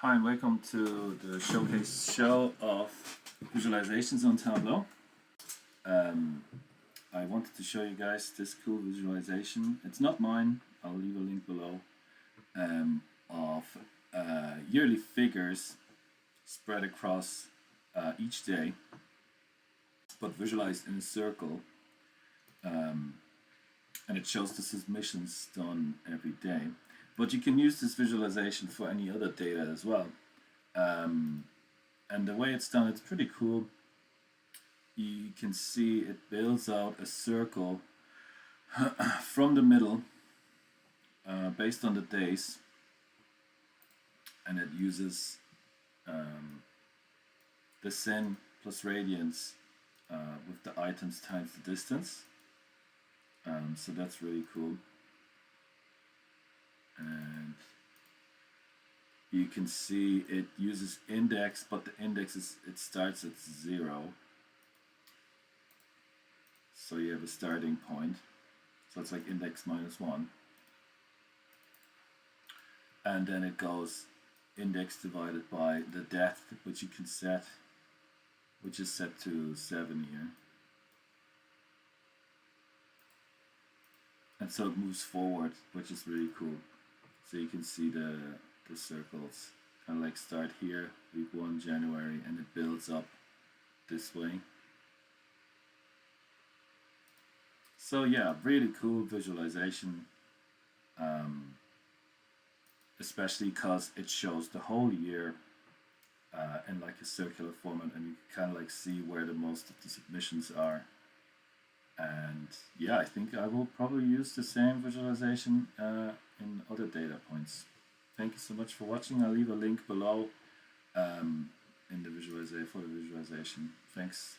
Hi and welcome to the showcase show of visualizations on Tableau. I wanted to show you guys this cool visualization. It's not mine, I'll leave a link below, of yearly figures spread across each day, but visualized in a circle, and it shows the submissions done every day. But you can use this visualization for any other data as well. And the way it's done, it's pretty cool. You can see it builds out a circle from the middle based on the days, and it uses the sin plus radians with the items times the distance. So that's really cool. And you can see it uses index, but the index it starts at 0. So you have a starting point. So it's like index -1. And then it goes index divided by the depth, which you can set, which is set to 7 here. And so it moves forward, which is really cool. So you can see the circles kind of like start here, week 1, January, and it builds up this way. So yeah, really cool visualization, especially because it shows the whole year in like a circular format, and you can kind of like see where the most of the submissions are. And yeah, I think I will probably use the same visualization in other data points. Thank you so much for watching. I'll leave a link below in the visualization for the visualization. Thanks.